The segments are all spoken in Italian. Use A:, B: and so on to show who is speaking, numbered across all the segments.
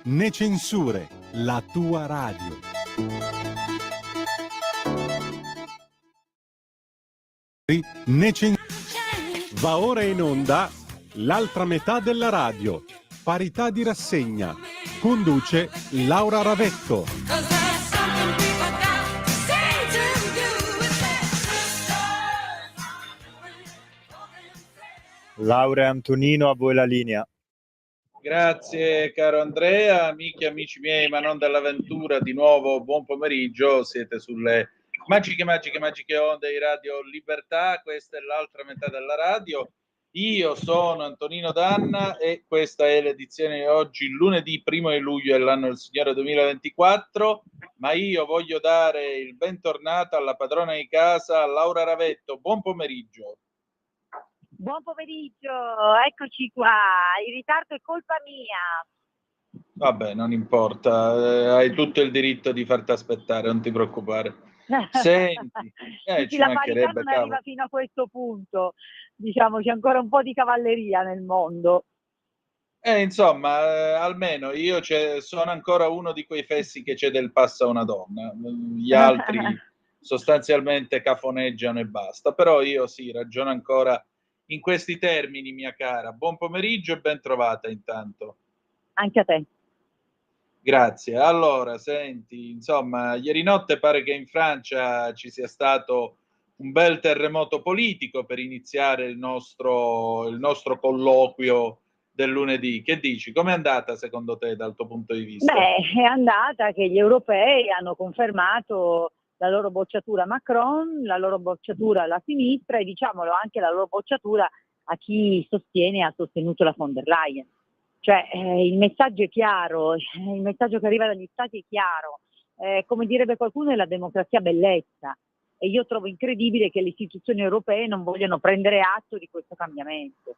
A: né censure, la tua radio. Va ora in onda l'altra metà della radio, parità di rassegna. Conduce Laura Ravetto.
B: Laura e Antonino, a voi la linea.
C: Grazie caro Andrea, amiche e amici miei, ma non dell'avventura, di nuovo buon pomeriggio, siete sulle magiche onde di Radio Libertà, questa è l'altra metà della radio, io sono Antonino Danna e questa è l'edizione di oggi, lunedì 1 luglio dell'anno del Signore 2024, ma io voglio dare il bentornato alla padrona di casa, Laura Ravetto, buon pomeriggio.
D: Buon pomeriggio, eccoci qua, il ritardo è colpa mia.
C: Vabbè, non importa, hai tutto il diritto di farti aspettare, non ti preoccupare. Senti,
D: sì, la parità non arriva fino a questo punto, diciamo c'è ancora un po' di cavalleria nel mondo.
C: Insomma, almeno io sono ancora uno di quei fessi che cede il passo a una donna, gli altri sostanzialmente cafoneggiano e basta, però io sì, ragiono ancora in questi termini, mia cara. Buon pomeriggio e ben trovata intanto.
D: Anche a te.
C: Grazie. Allora, senti, insomma, ieri notte pare che in Francia ci sia stato un bel terremoto politico per iniziare il nostro colloquio del lunedì. Che dici? Com'è andata secondo te dal tuo punto di vista?
D: Beh, è andata che gli europei hanno confermato la loro bocciatura a Macron, la loro bocciatura alla sinistra e diciamolo anche la loro bocciatura a chi sostiene e ha sostenuto la von der Leyen. Cioè il messaggio è chiaro, il messaggio che arriva dagli stati è chiaro, come direbbe qualcuno è la democrazia bellezza e io trovo incredibile che le istituzioni europee non vogliano prendere atto di questo cambiamento.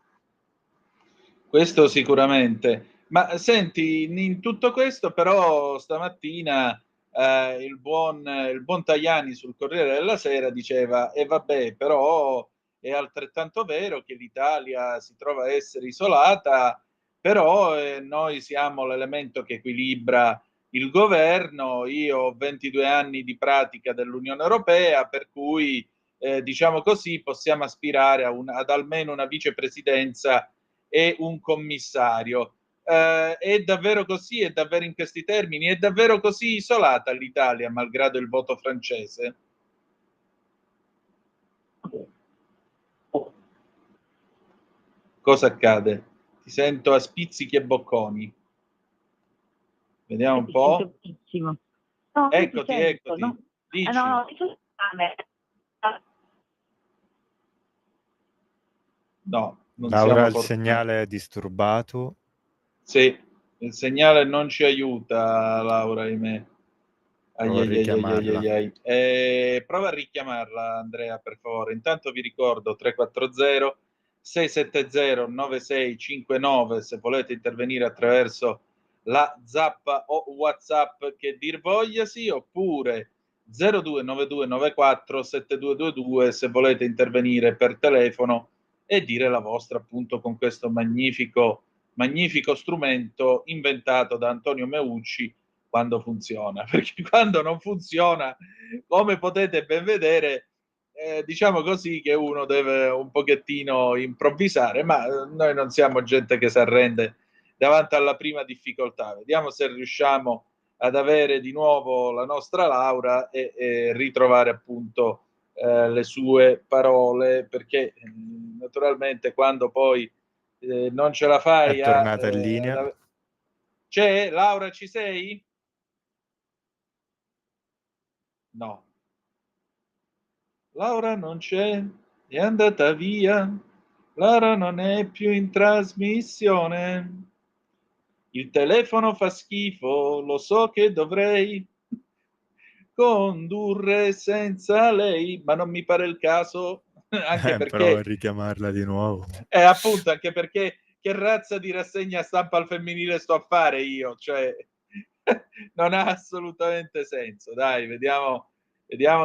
C: Questo sicuramente, ma senti, in tutto questo però stamattina il buon Tajani sul Corriere della Sera diceva e vabbè, però è altrettanto vero che l'Italia si trova a essere isolata, però noi siamo l'elemento che equilibra il governo, io ho 22 anni di pratica dell'Unione Europea, per cui diciamo così possiamo aspirare ad almeno una vicepresidenza e un commissario. È davvero così? È davvero in questi termini? È davvero così isolata l'Italia, malgrado il voto francese? Cosa accade? Ti sento a spizzichi e bocconi. Vediamo un po'.
D: No,
C: eccoti.
D: No.
C: Dici. No, non
B: Laura, il segnale è disturbato.
C: Sì, il segnale non ci aiuta, Laura, ahimè. Prova a richiamarla, Andrea, per favore. Intanto vi ricordo 340 670 9659 se volete intervenire attraverso la zappa o WhatsApp che dir vogliasi, oppure 029294 7222 se volete intervenire per telefono e dire la vostra appunto con questo magnifico strumento inventato da Antonio Meucci quando funziona, perché quando non funziona, come potete ben vedere, diciamo così che uno deve un pochettino improvvisare, ma noi non siamo gente che si arrende davanti alla prima difficoltà. Vediamo se riusciamo ad avere di nuovo la nostra Laura e ritrovare appunto le sue parole, perché naturalmente quando poi non ce la fai
B: è tornata in linea.
C: C'è? Laura, ci sei? No. Laura non c'è, è andata via. Laura non è più in trasmissione. Il telefono fa schifo, lo so che dovrei condurre senza lei, ma non mi pare il caso, anche perché...
B: Provo a richiamarla di nuovo.
C: Appunto, anche perché che razza di rassegna stampa al femminile sto a fare io? Cioè, non ha assolutamente senso. Dai, vediamo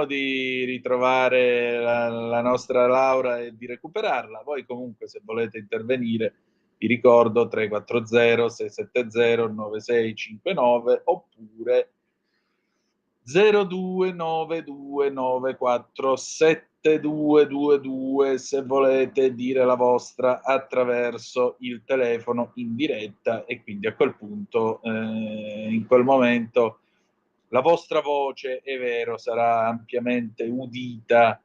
C: di ritrovare la nostra Laura e di recuperarla. Voi comunque se volete intervenire vi ricordo 340 670 9659 oppure 0292947222 se volete dire la vostra attraverso il telefono in diretta, e quindi a quel punto, in quel momento, la vostra voce, è vero, sarà ampiamente udita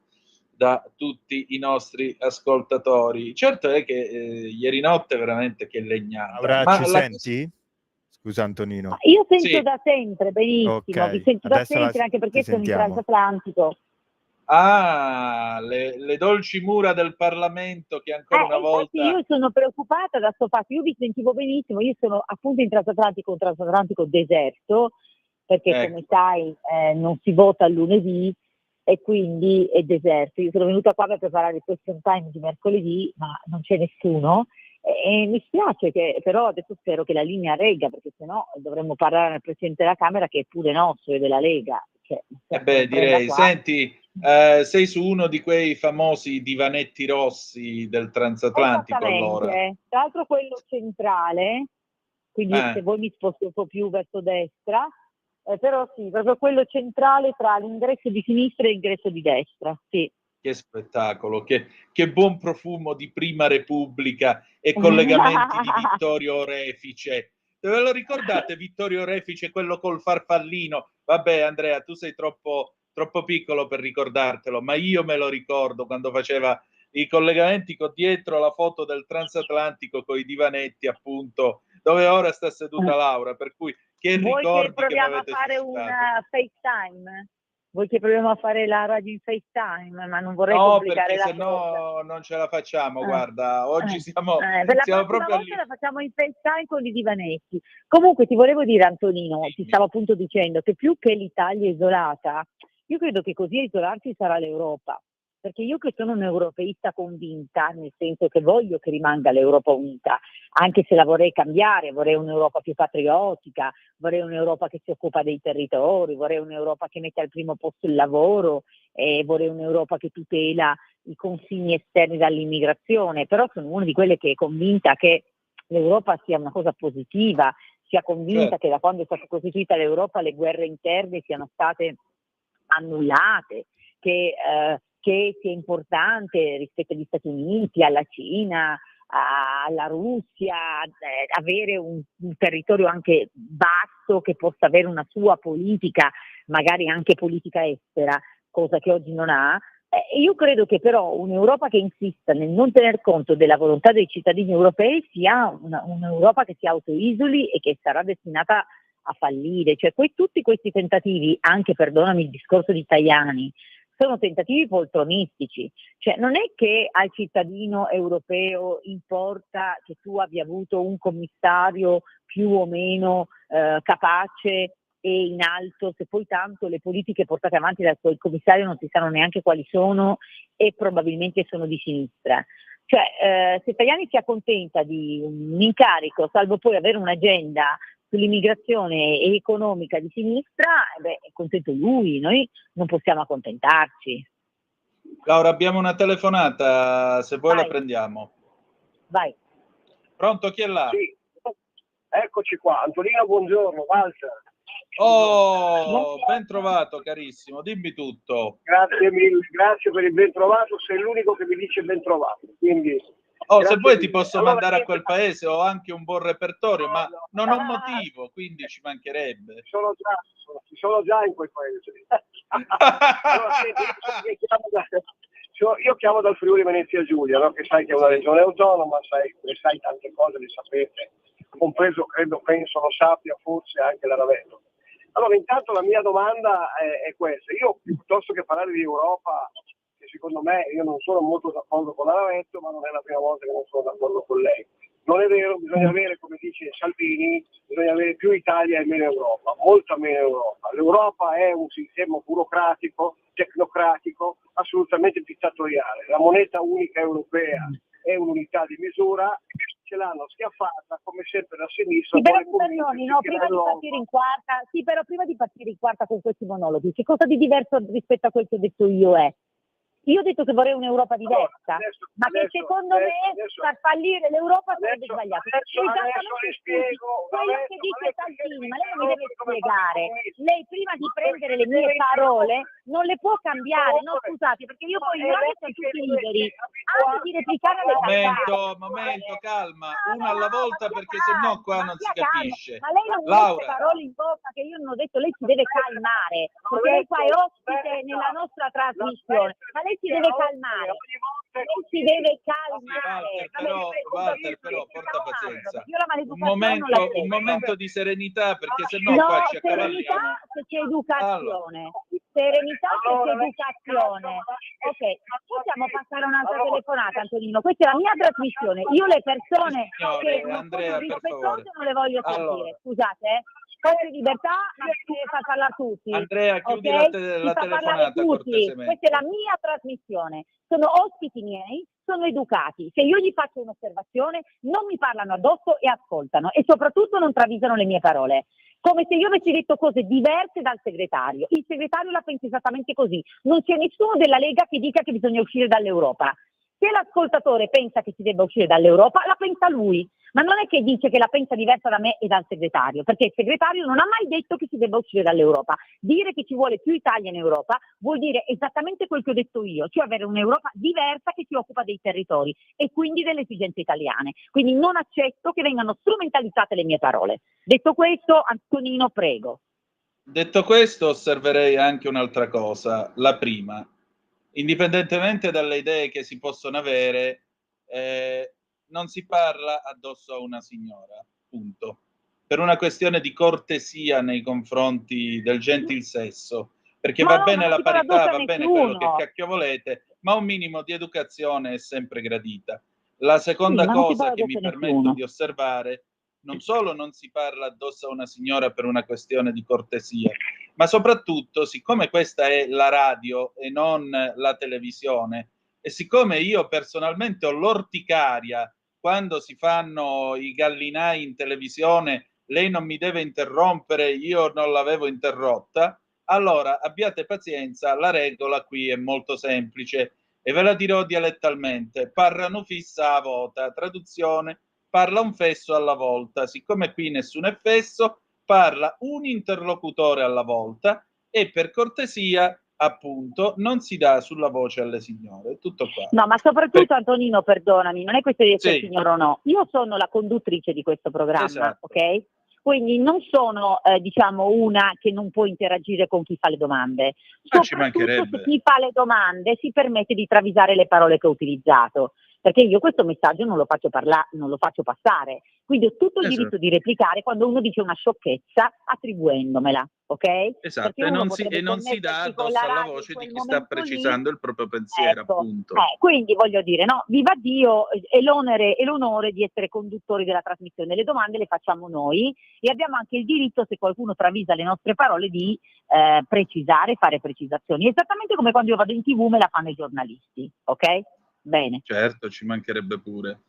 C: da tutti i nostri ascoltatori. Certo è che ieri notte veramente che legnata.
B: Laura,
C: Ma
B: ci
C: la-
B: senti? Scusa Antonino.
D: Io sento
C: Sì.
D: da sempre, benissimo,
B: Ok,
D: vi sento da
B: adesso
D: sempre anche
B: ti
D: perché sono in
B: sentiamo.
D: transatlantico.
C: Ah, le dolci mura del Parlamento che ancora una
D: Infatti
C: volta...
D: io sono preoccupata da sto fatto, io vi sentivo benissimo, io sono appunto in transatlantico, un transatlantico deserto, perché
C: Ecco.
D: come sai non si vota il lunedì e quindi è deserto. Io sono venuta qua per preparare il question time di mercoledì, ma non c'è nessuno. E mi spiace che però adesso spero che la linea regga, perché sennò dovremmo parlare al Presidente della Camera, che è pure nostro e della Lega.
C: direi, senti, sei su uno di quei famosi divanetti rossi del transatlantico, allora.
D: Tra l'altro quello centrale, quindi se voi mi sposto un po' più verso destra, però sì, proprio quello centrale tra l'ingresso di sinistra e l'ingresso di destra, sì.
C: Che spettacolo, che buon profumo di Prima Repubblica e collegamenti di Vittorio Orefice. Ve lo ricordate Vittorio Orefice, quello col farfallino? Vabbè Andrea, tu sei troppo piccolo per ricordartelo, ma io me lo ricordo quando faceva i collegamenti con dietro la foto del transatlantico con i divanetti, appunto, dove ora sta seduta Laura, per cui che
D: Vuoi
C: ricordi
D: che
C: che mi
D: proviamo a
C: avete
D: fare
C: suscitato.
D: una FaceTime? Vuoi che proviamo a fare la radio in FaceTime? Ma non vorrei
C: No,
D: complicare
C: perché
D: la
C: se
D: cosa.
C: no non ce la facciamo, guarda, oggi
D: Per la
C: siamo
D: prossima
C: proprio
D: volta
C: lì.
D: la facciamo in FaceTime con i divanetti. Comunque ti volevo dire, Antonino, ti stavo appunto dicendo che più che l'Italia isolata, io credo che così a isolarsi sarà l'Europa. Perché io che sono un'europeista convinta, nel senso che voglio che rimanga l'Europa unita, anche se la vorrei cambiare, vorrei un'Europa più patriottica, vorrei un'Europa che si occupa dei territori, vorrei un'Europa che mette al primo posto il lavoro, vorrei un'Europa che tutela i confini esterni dall'immigrazione, però sono una di quelle che è convinta che l'Europa sia una cosa positiva, sia convinta che da quando è stata costituita l'Europa le guerre interne siano state annullate, che sia importante rispetto agli Stati Uniti, alla Cina, alla Russia, avere un territorio anche vasto che possa avere una sua politica, magari anche politica estera, cosa che oggi non ha. Io credo che però un'Europa che insista nel non tener conto della volontà dei cittadini europei sia un'Europa che si autoisoli e che sarà destinata a fallire. Cioè tutti questi tentativi, anche perdonami il discorso di Tajani, sono tentativi poltronistici, cioè non è che al cittadino europeo importa che tu abbia avuto un commissario più o meno capace e in alto, se poi tanto le politiche portate avanti dal commissario non si sanno neanche quali sono e probabilmente sono di sinistra. Cioè se Tajani si accontenta di un incarico, salvo poi avere un'agenda sull'immigrazione economica di sinistra, è contento lui, noi non possiamo accontentarci.
C: Laura, abbiamo una telefonata, se vuoi la prendiamo.
D: Vai.
C: Pronto, chi è là?
E: Sì, eccoci qua. Antonino, buongiorno, Walter.
C: Oh, ben trovato carissimo, dimmi tutto.
E: Grazie mille, grazie per il ben trovato, sei l'unico che mi dice ben trovato, quindi...
C: Se vuoi ti posso mandare a quel paese, ho anche un buon repertorio, ma non ho motivo, quindi ci mancherebbe.
E: Ci sono già in quel paese. Allora, io chiamo dal Friuli Venezia Giulia, no? Che sai che è una regione autonoma, sai tante cose, le sapete, compreso, penso lo sappia forse anche la Ravenna. Allora, intanto la mia domanda è questa. Io, piuttosto che parlare di Europa, che secondo me io non sono molto d'accordo con la Ravetto, ma non è la prima volta che non sono d'accordo con lei. Non è vero, bisogna avere, come dice Salvini, bisogna avere più Italia e meno Europa, molta meno Europa. L'Europa è un sistema burocratico, tecnocratico, assolutamente dittatoriale. La moneta unica europea è un'unità di misura, ce l'hanno schiaffata come sempre da sinistra.
D: Sì, però prima di partire in quarta con questi monologhi, che cosa di diverso rispetto a quel che ho detto io è? Io ho detto che vorrei un'Europa diversa, ma che secondo me far fallire l'Europa sarebbe sbagliato. Quello che dice Salvini, ma lei non mi deve spiegare. Lei prima di prendere le mie parole non le può cambiare, no scusate, perché io poi non sono tutti liberi anche di replicare le
C: Momento, calma, una alla volta, perché sennò qua non si capisce.
D: Ma lei non mi mette parole in bocca che io non ho detto, lei si deve calmare, perché lei qua è ospite nella nostra trasmissione, ma lei si deve calmare. Lei si deve calmare.
C: Walter, però porta pazienza.
D: Io la
C: Un momento di serenità, perché sennò qua ci accavalliamo.
D: Se c'è educazione. Serenità se c'è educazione. Ok, possiamo passare un'altra telefonata, Antonino. Questa è la mia trasmissione. Io le persone che non sono rispettose non le voglio sentire. Scusate, di libertà, ma si fa parlare tutti.
C: Andrea, chiudi la telefonata cortesemente.
D: Questa è la mia trasmissione. Sono ospiti miei, sono educati. Se io gli faccio un'osservazione, non mi parlano addosso e ascoltano, e soprattutto non travisano le mie parole. Come se io avessi detto cose diverse dal segretario. Il segretario la pensa esattamente così. Non c'è nessuno della Lega che dica che bisogna uscire dall'Europa. Se l'ascoltatore pensa che si debba uscire dall'Europa, la pensa lui, ma non è che dice che la pensa diversa da me e dal segretario, perché il segretario non ha mai detto che si debba uscire dall'Europa. Dire che ci vuole più Italia in Europa vuol dire esattamente quel che ho detto io, cioè avere un'Europa diversa che si occupa dei territori e quindi delle esigenze italiane. Quindi non accetto che vengano strumentalizzate le mie parole. Detto questo, Antonino, prego.
C: Detto questo, osserverei anche un'altra cosa. La prima: indipendentemente dalle idee che si possono avere, non si parla addosso a una signora, punto. Per una questione di cortesia nei confronti del gentil sesso, perché va bene la parità, va bene quello che cacchio volete, ma un minimo di educazione è sempre gradita. La seconda cosa che mi permetto di osservare: non solo non si parla addosso a una signora per una questione di cortesia, ma soprattutto, siccome questa è la radio e non la televisione, e siccome io personalmente ho l'orticaria quando si fanno i gallinai in televisione, lei non mi deve interrompere, io non l'avevo interrotta, allora abbiate pazienza, la regola qui è molto semplice e ve la dirò dialettalmente: parlano fissa a vota, traduzione: parla un fesso alla volta. Siccome qui nessuno è fesso, parla un interlocutore alla volta e per cortesia, appunto, non si dà sulla voce alle signore. Tutto qua.
D: No, ma soprattutto, Antonino, perdonami, non è questione di essere signora o no. Io sono la conduttrice di questo programma,
C: esatto.
D: Ok? Quindi non sono, diciamo, una che non può interagire con chi fa le domande. Soprattutto se chi fa le domande si permette di travisare le parole che ho utilizzato. Perché io questo messaggio non lo faccio passare. Quindi ho tutto il diritto di replicare quando uno dice una sciocchezza attribuendomela, ok?
C: Esatto, e non si dà addosso alla voce di chi sta precisando il proprio pensiero, appunto.
D: Quindi voglio dire, no, viva Dio, è l'onere e l'onore di essere conduttori della trasmissione. Le domande le facciamo noi e abbiamo anche il diritto, se qualcuno travisa le nostre parole, di precisare, fare precisazioni. Esattamente come quando io vado in TV me la fanno i giornalisti, ok? Bene.
C: Certo, ci mancherebbe pure.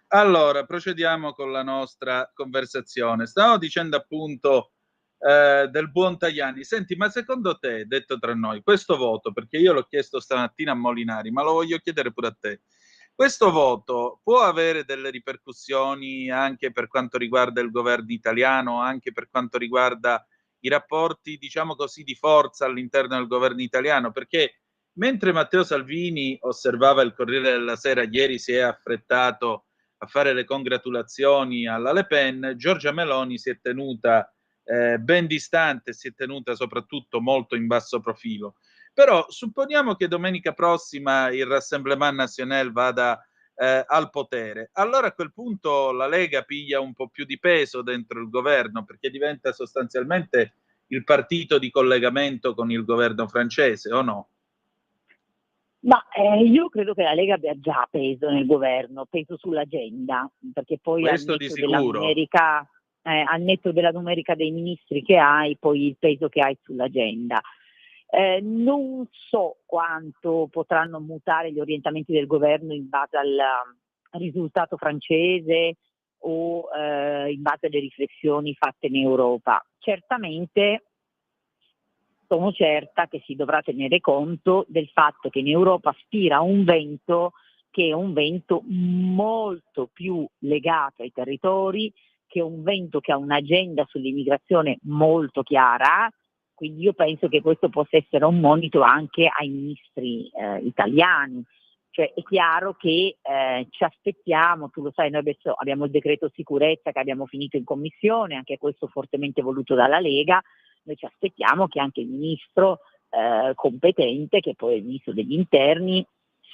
C: Allora, procediamo con la nostra conversazione. Stavamo dicendo appunto del buon Tajani. Senti, ma secondo te, detto tra noi, questo voto, perché io l'ho chiesto stamattina a Molinari, ma lo voglio chiedere pure a te, questo voto può avere delle ripercussioni anche per quanto riguarda il governo italiano, anche per quanto riguarda i rapporti, diciamo così, di forza all'interno del governo italiano? Perché mentre Matteo Salvini osservava il Corriere della Sera, ieri si è affrettato a fare le congratulazioni alla Le Pen, Giorgia Meloni si è tenuta ben distante, si è tenuta soprattutto molto in basso profilo. Però supponiamo che domenica prossima il Rassemblement National vada al potere, allora a quel punto la Lega piglia un po' più di peso dentro il governo, perché diventa sostanzialmente il partito di collegamento con il governo francese, o no?
D: Ma io credo che la Lega abbia già peso nel governo, peso sull'agenda, perché poi
C: questo di sicuro.
D: Al netto della numerica dei ministri che hai, poi il peso che hai sull'agenda. Non so quanto potranno mutare gli orientamenti del governo in base al risultato francese o in base alle riflessioni fatte in Europa. Certamente sono certa che si dovrà tenere conto del fatto che in Europa spira un vento che è un vento molto più legato ai territori, che è un vento che ha un'agenda sull'immigrazione molto chiara. Quindi io penso che questo possa essere un monito anche ai ministri italiani. Cioè è chiaro che ci aspettiamo, tu lo sai, noi adesso abbiamo il decreto sicurezza che abbiamo finito in commissione, anche questo fortemente voluto dalla Lega. Noi ci aspettiamo che anche il ministro competente, che poi è il ministro degli interni,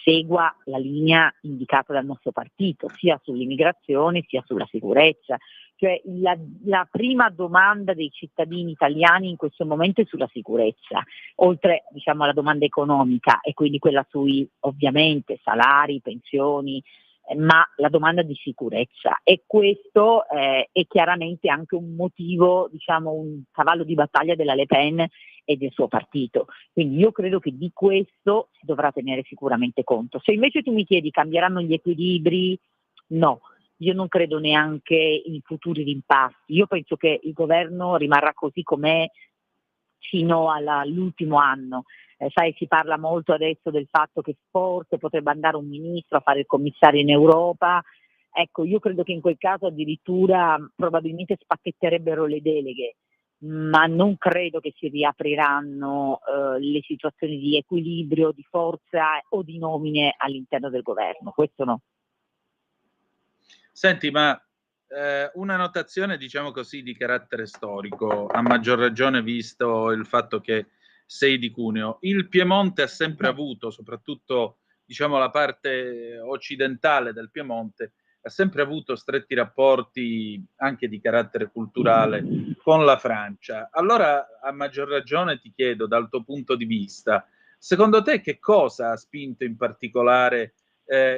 D: segua la linea indicata dal nostro partito, sia sull'immigrazione sia sulla sicurezza. Cioè la prima domanda dei cittadini italiani in questo momento è sulla sicurezza, oltre diciamo alla domanda economica e quindi quella sui ovviamente salari, pensioni, ma la domanda di sicurezza, e questo è chiaramente anche un motivo, diciamo un cavallo di battaglia della Le Pen e del suo partito. Quindi io credo che di questo si dovrà tenere sicuramente conto. Se invece tu mi chiedi cambieranno gli equilibri, no. Io non credo neanche in futuri rimpasti. Io penso che il governo rimarrà così com'è fino all'ultimo anno. Sai, si parla molto adesso del fatto che forse potrebbe andare un ministro a fare il commissario in Europa. Ecco, io credo che in quel caso addirittura probabilmente spacchetterebbero le deleghe, ma non credo che si riapriranno le situazioni di equilibrio, di forza o di nomine all'interno del governo. Questo no.
C: Senti, ma una notazione, diciamo così, di carattere storico, a maggior ragione visto il fatto che sei di Cuneo. Il Piemonte ha sempre avuto, soprattutto diciamo la parte occidentale del Piemonte, ha sempre avuto stretti rapporti anche di carattere culturale con la Francia. Allora, a maggior ragione ti chiedo, dal tuo punto di vista, secondo te che cosa ha spinto in particolare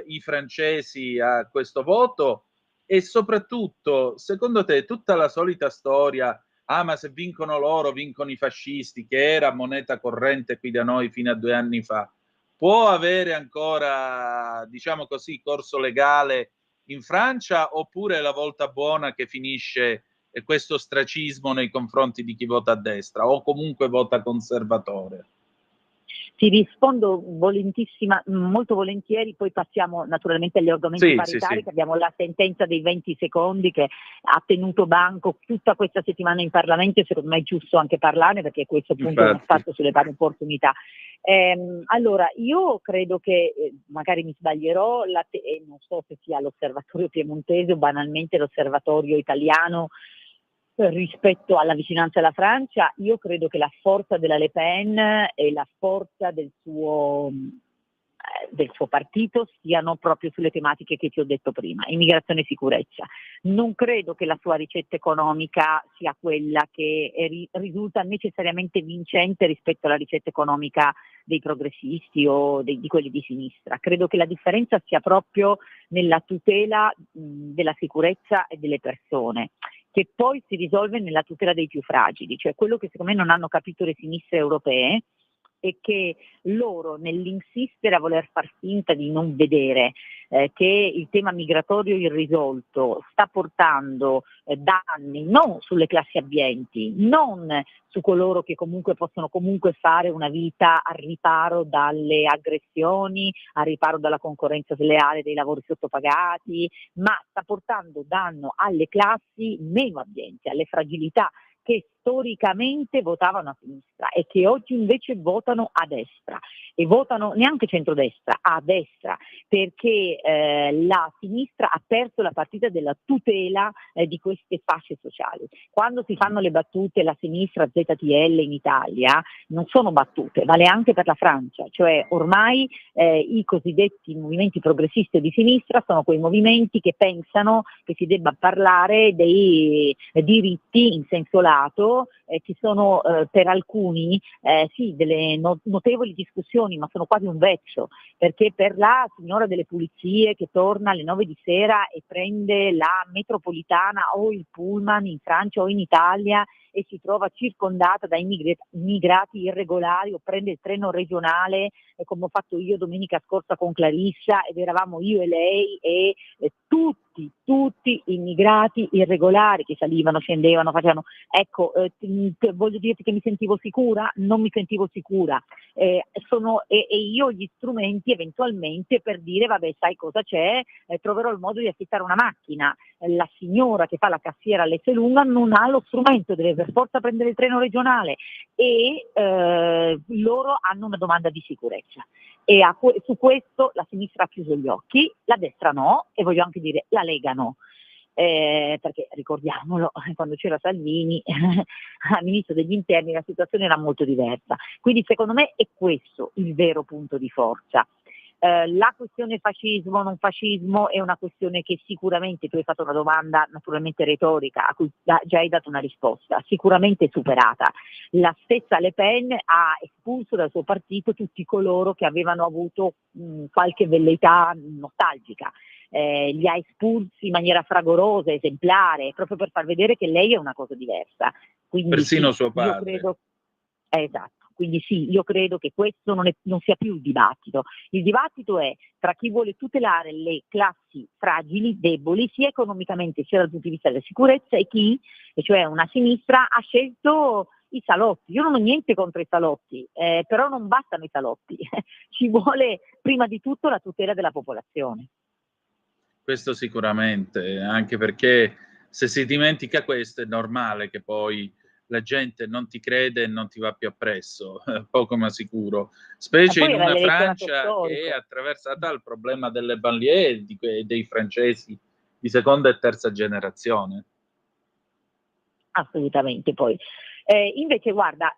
C: i francesi a questo voto? E soprattutto, secondo te, tutta la solita storia, ma se vincono loro, vincono i fascisti, che era moneta corrente qui da noi fino a 2 anni fa, può avere ancora, diciamo così, corso legale in Francia, oppure è la volta buona che finisce questo ostracismo nei confronti di chi vota a destra o comunque vota conservatore?
D: Ti rispondo molto volentieri, poi passiamo naturalmente agli argomenti paritari, che abbiamo la sentenza dei 20 secondi che ha tenuto banco tutta questa settimana in Parlamento e secondo me è giusto anche parlarne perché questo appunto è uno spazio sulle pari opportunità. Allora, io credo che, magari mi sbaglierò, non so se sia l'osservatorio piemontese o banalmente l'osservatorio italiano, rispetto alla vicinanza alla Francia, io credo che la forza della Le Pen e la forza del suo partito stiano proprio sulle tematiche che ti ho detto prima, immigrazione e sicurezza. Non credo che la sua ricetta economica sia quella che risulta necessariamente vincente rispetto alla ricetta economica dei progressisti o di quelli di sinistra. Credo che la differenza sia proprio nella tutela della sicurezza e delle persone, che poi si risolve nella tutela dei più fragili, cioè quello che secondo me non hanno capito le sinistre europee è che loro, nell'insistere a voler far finta di non vedere che il tema migratorio irrisolto sta portando danni non sulle classi abbienti, non su coloro che comunque possono comunque fare una vita al riparo dalle aggressioni, al riparo dalla concorrenza sleale dei lavori sottopagati, ma sta portando danno alle classi meno abbienti, alle fragilità che storicamente votavano a sinistra e che oggi invece votano a destra e votano neanche centrodestra, a destra, perché la sinistra ha perso la partita della tutela di queste fasce sociali. Quando si fanno le battute la sinistra ZTL in Italia non sono battute, vale anche per la Francia, cioè ormai i cosiddetti movimenti progressisti di sinistra sono quei movimenti che pensano che si debba parlare dei diritti in senso lato, ci sono per alcuni sì delle notevoli discussioni, ma sono quasi un vezzo, perché per la signora delle pulizie che torna alle 9 di sera e prende la metropolitana o il pullman in Francia o in Italia e si trova circondata da immigrati irregolari o prende il treno regionale, come ho fatto io domenica scorsa con Clarissa, ed eravamo io e lei e tutti immigrati irregolari che salivano, scendevano, facevano. Ecco, voglio dirti che mi sentivo sicura? Non mi sentivo sicura. E io ho gli strumenti eventualmente per dire vabbè, sai cosa c'è, troverò il modo di affittare una macchina. La signora che fa la cassiera all'Esselunga non ha lo strumento, deve per forza prendere il treno regionale e loro hanno una domanda di sicurezza. E su questo la sinistra ha chiuso gli occhi, la destra no, e voglio anche dire la Lega no. Perché ricordiamolo, quando c'era Salvini al ministro degli interni la situazione era molto diversa, quindi secondo me è questo il vero punto di forza. La questione fascismo non fascismo è una questione che sicuramente, tu hai fatto una domanda naturalmente retorica a cui già hai dato una risposta, sicuramente superata. La stessa Le Pen ha espulso dal suo partito tutti coloro che avevano avuto qualche velleità nostalgica. Li ha espulsi in maniera fragorosa, esemplare, proprio per far vedere che lei è una cosa diversa. Quindi
C: persino
D: sì,
C: suo padre.
D: io credo, esatto. Quindi sì, io credo che questo non sia più il dibattito. Il dibattito è tra chi vuole tutelare le classi fragili, deboli, sia economicamente sia dal punto di vista della sicurezza, e chi, cioè una sinistra, ha scelto i salotti. Io non ho niente contro i salotti, però non bastano i salotti. Ci vuole prima di tutto la tutela della popolazione.
C: Questo sicuramente, anche perché se si dimentica questo è normale che poi la gente non ti crede e non ti va più appresso, poco ma sicuro, specie in una Francia che è attraversata dal problema delle banlieue dei francesi di seconda e terza generazione.
D: Assolutamente. Poi invece guarda,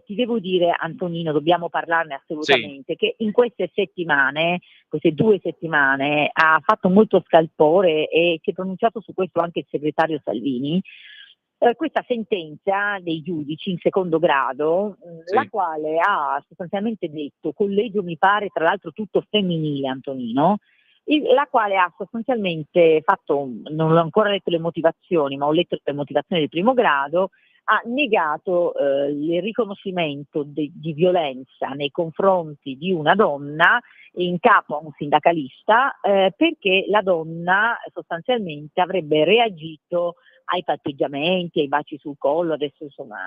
D: ti devo dire, Antonino, dobbiamo parlarne assolutamente, sì, che in queste 2 settimane ha fatto molto scalpore e si è pronunciato su questo anche il segretario Salvini, questa sentenza dei giudici in secondo grado, sì, la quale ha sostanzialmente detto, collegio mi pare tra l'altro tutto femminile, Antonino, la quale ha sostanzialmente fatto, non ho ancora letto le motivazioni, ma ho letto le motivazioni del primo grado, ha negato il riconoscimento di violenza nei confronti di una donna in capo a un sindacalista, perché la donna sostanzialmente avrebbe reagito ai patteggiamenti, ai baci sul collo. Adesso insomma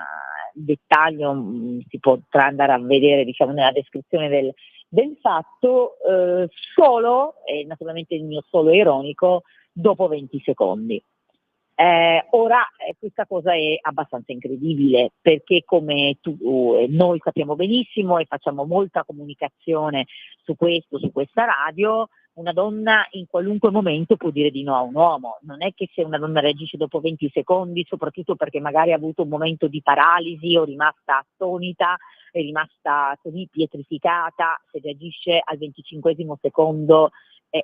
D: il dettaglio si potrà andare a vedere, diciamo, nella descrizione del fatto, solo, e naturalmente il mio solo è ironico, dopo 20 secondi. Ora questa cosa è abbastanza incredibile, perché come noi sappiamo benissimo e facciamo molta comunicazione su questa radio, una donna in qualunque momento può dire di no a un uomo. Non è che se una donna reagisce dopo 20 secondi, soprattutto perché magari ha avuto un momento di paralisi o rimasta attonita, è rimasta così pietrificata, se reagisce al 25esimo secondo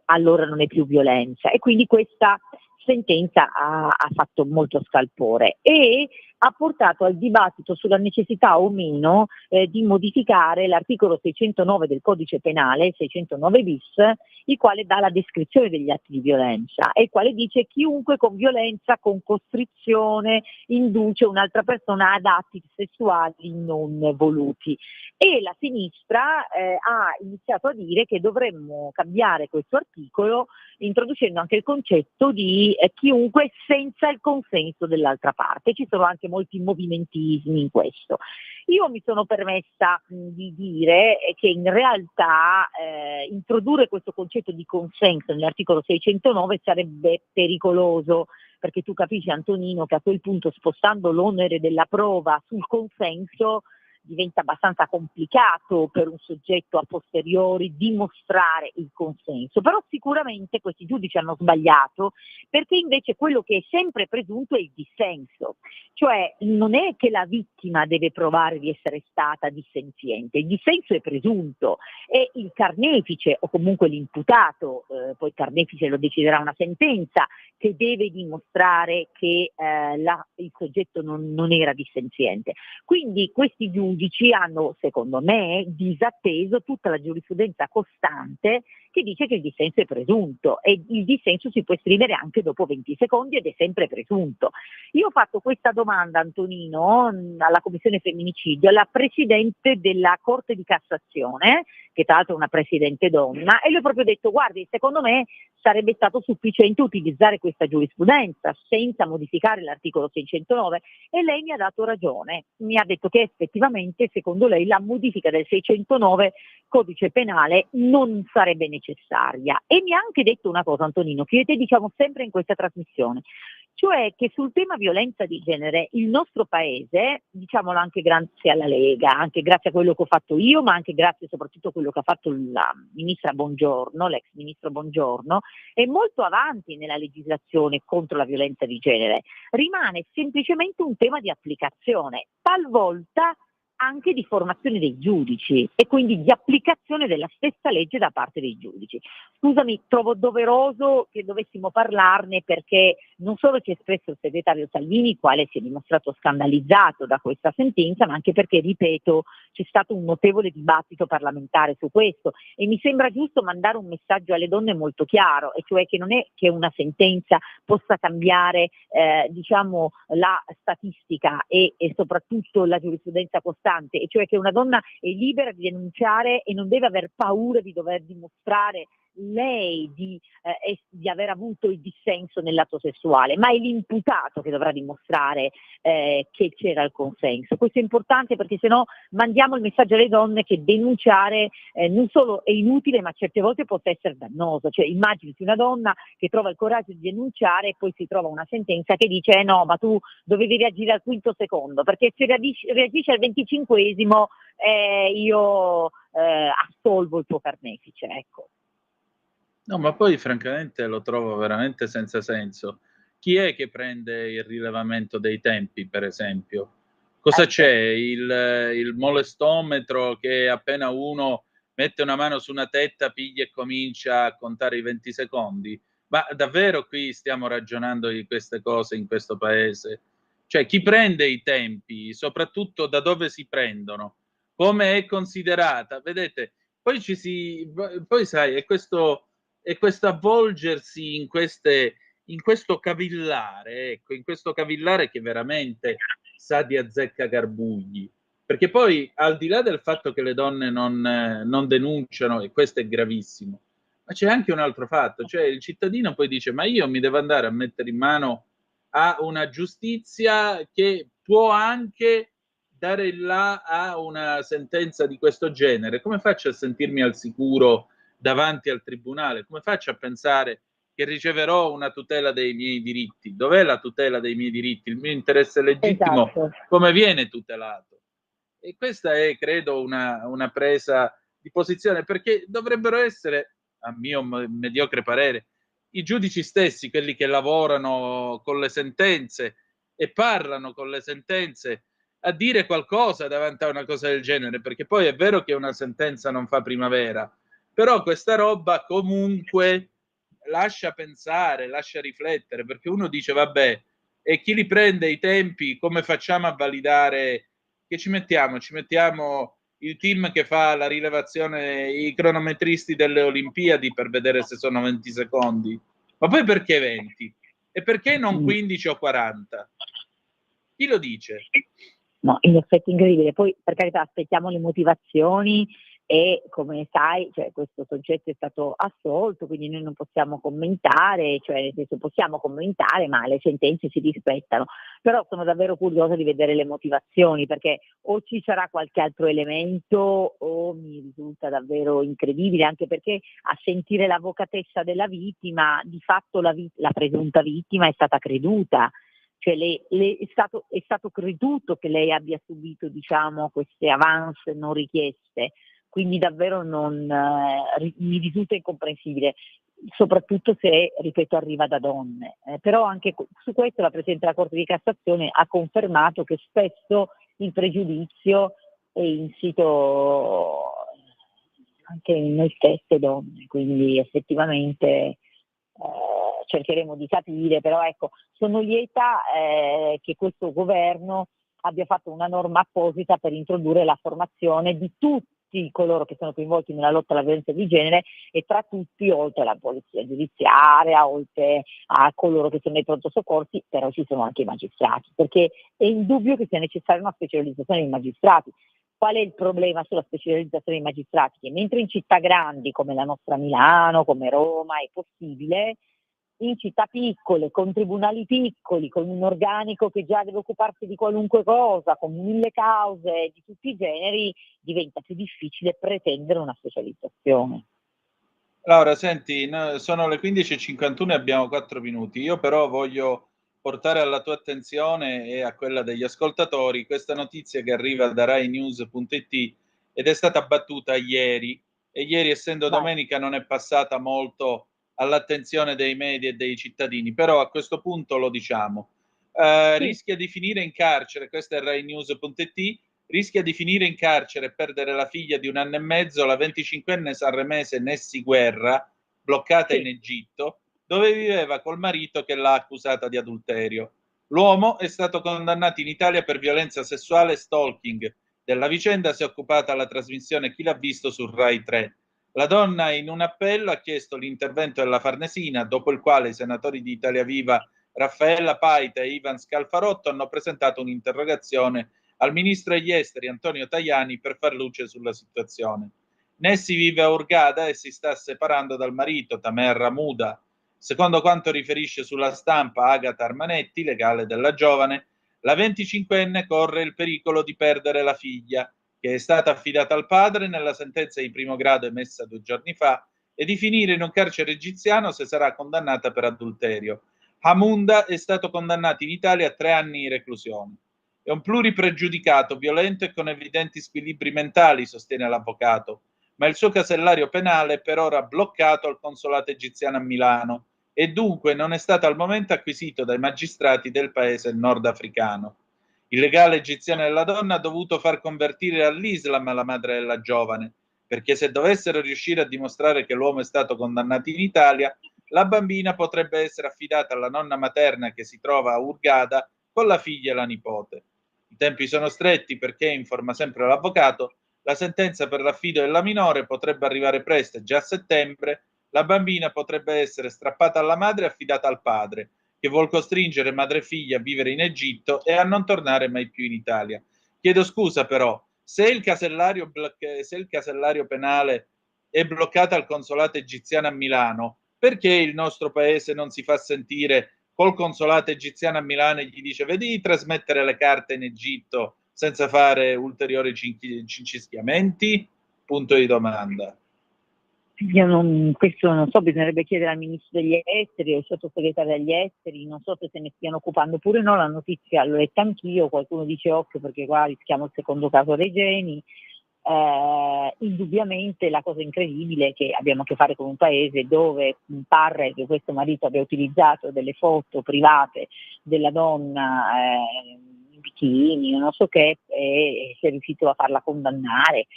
D: allora non è più violenza. E quindi questa sentenza ha fatto molto scalpore e ha portato al dibattito sulla necessità o meno di modificare l'articolo 609 del codice penale, 609 bis, il quale dà la descrizione degli atti di violenza e il quale dice: chiunque con violenza, con costrizione, induce un'altra persona ad atti sessuali non voluti. E la sinistra ha iniziato a dire che dovremmo cambiare questo articolo introducendo anche il concetto di chiunque senza il consenso dell'altra parte. Ci sono anche molti movimentismi in questo. Io mi sono permessa di dire che in realtà introdurre questo concetto di consenso nell'articolo 609 sarebbe pericoloso, perché tu capisci, Antonino, che a quel punto, spostando l'onere della prova sul consenso, diventa abbastanza complicato per un soggetto a posteriori dimostrare il consenso. Però sicuramente questi giudici hanno sbagliato, perché invece quello che è sempre presunto è il dissenso, cioè non è che la vittima deve provare di essere stata dissenziente, il dissenso è presunto e il carnefice o comunque l'imputato, poi il carnefice lo deciderà una sentenza, che deve dimostrare che il soggetto non era dissenziente. Quindi questi giudici giudici hanno, secondo me, disatteso tutta la giurisprudenza costante che dice che il dissenso è presunto e il dissenso si può esprimere anche dopo 20 secondi ed è sempre presunto. Io ho fatto questa domanda, Antonino, alla Commissione Femminicidio, alla Presidente della Corte di Cassazione, che tra l'altro è una Presidente donna, e le ho proprio detto: guardi, secondo me sarebbe stato sufficiente utilizzare questa giurisprudenza senza modificare l'articolo 609, e lei mi ha dato ragione, mi ha detto che effettivamente secondo lei la modifica del 609 codice penale non sarebbe necessaria, e mi ha anche detto una cosa, Antonino, che io e te diciamo sempre in questa trasmissione, cioè che sul tema violenza di genere il nostro paese, diciamolo anche grazie alla Lega, anche grazie a quello che ho fatto io, ma anche grazie soprattutto a quello che ha fatto la ministra Bongiorno, l'ex ministro Bongiorno, è molto avanti nella legislazione contro la violenza di genere. Rimane semplicemente un tema di applicazione, talvolta anche di formazione dei giudici e quindi di applicazione della stessa legge da parte dei giudici. Scusami, trovo doveroso che dovessimo parlarne, perché non solo ci ha espresso il segretario Salvini, quale si è dimostrato scandalizzato da questa sentenza, ma anche perché, ripeto, c'è stato un notevole dibattito parlamentare su questo, e mi sembra giusto mandare un messaggio alle donne molto chiaro, e cioè che non è che una sentenza possa cambiare la statistica e soprattutto la giurisprudenza costante, e cioè che una donna è libera di denunciare e non deve aver paura di dover dimostrare lei di aver avuto il dissenso nell'atto sessuale, ma è l'imputato che dovrà dimostrare che c'era il consenso. Questo è importante, perché sennò mandiamo il messaggio alle donne che denunciare non solo è inutile, ma certe volte può essere dannoso. Cioè, immaginati una donna che trova il coraggio di denunciare e poi si trova una sentenza che dice no, ma tu dovevi reagire al quinto secondo, perché se reagisci al 25esimo io assolvo il tuo carnefice, ecco.
C: No, ma poi francamente lo trovo veramente senza senso. Chi è che prende il rilevamento dei tempi, per esempio? Cosa c'è? Il molestometro che appena uno mette una mano su una tetta piglia e comincia a contare i 20 secondi? Ma davvero qui stiamo ragionando di queste cose in questo paese? Cioè, chi prende i tempi, soprattutto da dove si prendono? Come è considerata? Vedete, poi sai, è questo avvolgersi in questo cavillare, ecco, in questo cavillare che veramente sa di azzeccagarbugli. Perché poi, al di là del fatto che le donne non denunciano, e questo è gravissimo, ma c'è anche un altro fatto, cioè il cittadino poi dice: ma io mi devo andare a mettere in mano a una giustizia che può anche dare il là a una sentenza di questo genere. Come faccio a sentirmi al sicuro davanti al tribunale? Come faccio a pensare che riceverò una tutela dei miei diritti? Dov'è la tutela dei miei diritti? Il mio interesse legittimo,
D: Esatto.
C: come viene tutelato? E questa è, credo, una presa di posizione, perché dovrebbero essere, a mio mediocre parere, i giudici stessi quelli che lavorano con le sentenze e parlano con le sentenze a dire qualcosa davanti a una cosa del genere, perché poi è vero che una sentenza non fa primavera, però questa roba comunque lascia pensare, lascia riflettere, perché uno dice vabbè, e chi li prende i tempi, come facciamo a validare? Che ci mettiamo? Ci mettiamo il team che fa la rilevazione, i cronometristi delle Olimpiadi, per vedere se sono 20 secondi. Ma poi perché 20? E perché non 15 o 40? Chi lo dice?
D: No, in effetti incredibile. Poi, per carità, aspettiamo le motivazioni, e come sai, cioè, questo soggetto è stato assolto, quindi noi non possiamo commentare, cioè nel senso possiamo commentare, ma le sentenze si rispettano. Però sono davvero curiosa di vedere le motivazioni, perché o ci sarà qualche altro elemento o mi risulta davvero incredibile, anche perché a sentire l'avvocatessa della vittima, di fatto la presunta vittima è stata creduta. Cioè è stato creduto che lei abbia subito, diciamo, queste avance non richieste, quindi davvero mi risulta incomprensibile, soprattutto se, ripeto, arriva da donne. Però anche su questo la Presidente della Corte di Cassazione ha confermato che spesso il pregiudizio è insito anche in noi stesse donne, quindi effettivamente cercheremo di capire, però ecco, sono lieta che questo governo abbia fatto una norma apposita per introdurre la formazione di tutti coloro che sono coinvolti nella lotta alla violenza di genere, e tra tutti, oltre alla polizia giudiziaria, oltre a coloro che sono nei pronto soccorsi, però ci sono anche i magistrati, perché è indubbio che sia necessaria una specializzazione dei magistrati. Qual è il problema sulla specializzazione dei magistrati? Che mentre in città grandi come la nostra Milano, come Roma, è possibile, in città piccole, con tribunali piccoli, con un organico che già deve occuparsi di qualunque cosa, con 1000 cause di tutti i generi, diventa più difficile pretendere una specializzazione.
C: Laura, senti, sono le 15:51 e abbiamo 4 minuti. Io però voglio portare alla tua attenzione e a quella degli ascoltatori questa notizia che arriva da RaiNews.it ed è stata battuta ieri, e ieri, essendo domenica, non è passata molto all'attenzione dei media e dei cittadini, però a questo punto lo diciamo. Rischia di finire in carcere, questo è RaiNews.it, rischia di finire in carcere e perdere la figlia di 1 anno e mezzo la 25enne sanremese Nessi Guerra, bloccata in Egitto, dove viveva col marito che l'ha accusata di adulterio. L'uomo è stato condannato in Italia per violenza sessuale e stalking. Della vicenda si è occupata la trasmissione Chi l'ha visto su Rai 3. La donna in un appello ha chiesto l'intervento della Farnesina, dopo il quale i senatori di Italia Viva Raffaella Paita e Ivan Scalfarotto hanno presentato un'interrogazione al ministro degli esteri Antonio Tajani per far luce sulla situazione. Nessi vive a Hurghada e si sta separando dal marito Tamer Ramuda. Secondo quanto riferisce sulla stampa Agata Armanetti, legale della giovane, la 25enne corre il pericolo di perdere la figlia, che è stata affidata al padre nella sentenza di primo grado emessa 2 giorni fa, e di finire in un carcere egiziano se sarà condannata per adulterio. Hamunda è stato condannato in Italia a 3 anni di reclusione. È un pluripregiudicato, violento e con evidenti squilibri mentali, sostiene l'avvocato, ma il suo casellario penale è per ora bloccato al consolato egiziano a Milano e dunque non è stato al momento acquisito dai magistrati del paese nordafricano. Il legale egiziano della donna ha dovuto far convertire all'Islam la madre della giovane, perché se dovessero riuscire a dimostrare che l'uomo è stato condannato in Italia, la bambina potrebbe essere affidata alla nonna materna che si trova a Hurghada con la figlia e la nipote. I tempi sono stretti perché, informa sempre l'avvocato, la sentenza per l'affido della minore potrebbe arrivare presto, già a settembre. La bambina potrebbe essere strappata alla madre e affidata al padre, che vuol costringere madre e figlia a vivere in Egitto e a non tornare mai più in Italia. Chiedo scusa però, se il casellario penale è bloccato al consolato egiziano a Milano, perché il nostro paese non si fa sentire col consolato egiziano a Milano e gli dice: vedi di trasmettere le carte in Egitto senza fare ulteriori cincischiamenti? Punto di domanda.
D: Questo non so, bisognerebbe chiedere al ministro degli esteri, al sottosegretario degli esteri, non so se se ne stiano occupando oppure no. La notizia l'ho letta anch'io, qualcuno dice occhio perché qua rischiamo il secondo caso Regeni. Indubbiamente la cosa incredibile è che abbiamo a che fare con un paese dove pare che questo marito abbia utilizzato delle foto private della donna in bikini, non so che, e si è riuscito a farla condannare,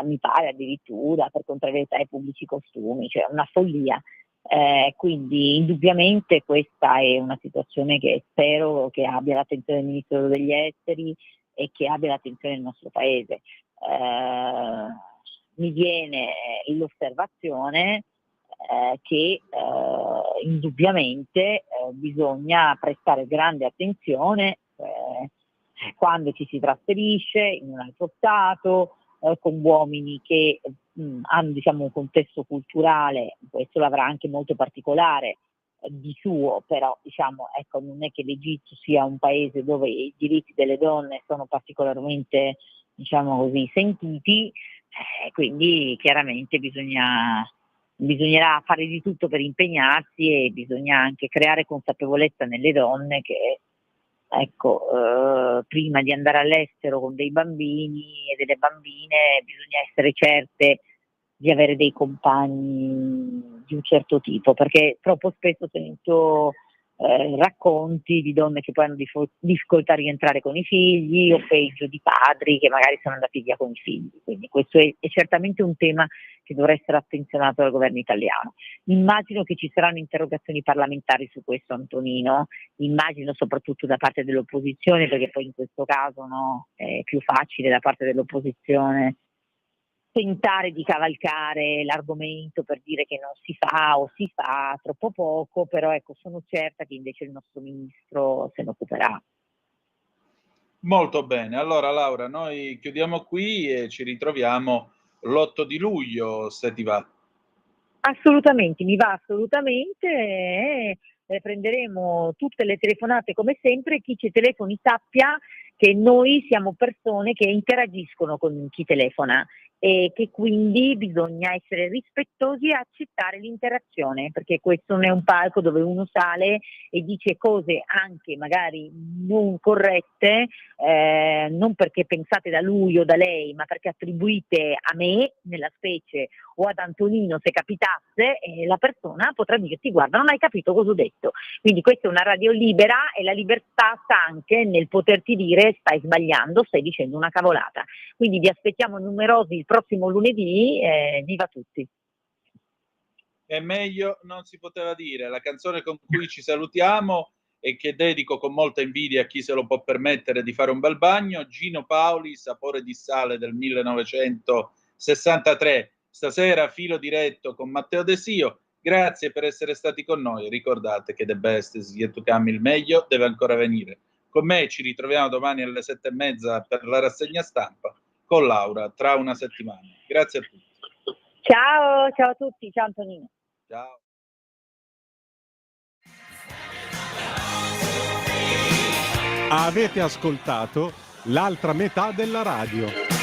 D: mi pare addirittura per contrarietà ai pubblici costumi, cioè una follia. Quindi indubbiamente questa è una situazione che spero che abbia l'attenzione del Ministero degli Esteri e che abbia l'attenzione del nostro paese. Mi viene l'osservazione che indubbiamente bisogna prestare grande attenzione quando ci si trasferisce in un altro stato, con uomini che hanno, diciamo, un contesto culturale, questo l'avrà anche molto particolare di suo, però diciamo, ecco, non è che l'Egitto sia un paese dove i diritti delle donne sono particolarmente, diciamo così, sentiti, quindi chiaramente bisognerà fare di tutto per impegnarsi e bisogna anche creare consapevolezza nelle donne che, ecco, prima di andare all'estero con dei bambini e delle bambine bisogna essere certe di avere dei compagni di un certo tipo, perché troppo spesso sento racconti di donne che poi hanno difficoltà a rientrare con i figli, o peggio di padri che magari sono andati via con i figli. Quindi questo è certamente un tema che dovrà essere attenzionato dal governo italiano. Immagino che ci saranno interrogazioni parlamentari su questo, Antonino, immagino soprattutto da parte dell'opposizione, perché poi in questo caso è più facile da parte dell'opposizione tentare di cavalcare l'argomento per dire che non si fa o si fa troppo poco, però ecco, sono certa che invece il nostro ministro se ne occuperà.
C: Molto bene, allora Laura, noi chiudiamo qui e ci ritroviamo l'8 di luglio, se ti va.
D: Assolutamente, mi va assolutamente. Prenderemo tutte le telefonate come sempre. Chi ci telefoni sappia che noi siamo persone che interagiscono con chi telefona e che quindi bisogna essere rispettosi e accettare l'interazione, perché questo non è un palco dove uno sale e dice cose anche magari non corrette, non perché pensate da lui o da lei, ma perché attribuite a me, nella specie, o ad Antonino se capitasse, la persona potrà dirti guarda non hai capito cosa ho detto. Quindi questa è una radio libera e la libertà sta anche nel poterti dire stai sbagliando, stai dicendo una cavolata. Quindi vi aspettiamo numerosi il prossimo lunedì, viva tutti.
C: E meglio non si poteva dire, la canzone con cui ci salutiamo e che dedico con molta invidia a chi se lo può permettere di fare un bel bagno, Gino Paoli, Sapore di sale del 1963. Stasera filo diretto con Matteo Desio, grazie per essere stati con noi, ricordate che the best is yet to come, il meglio deve ancora venire. Con me ci ritroviamo domani alle 7:30 per la rassegna stampa, con Laura tra una settimana. Grazie a tutti.
D: Ciao a tutti, ciao Antonino.
C: Ciao.
A: Avete ascoltato l'altra metà della radio.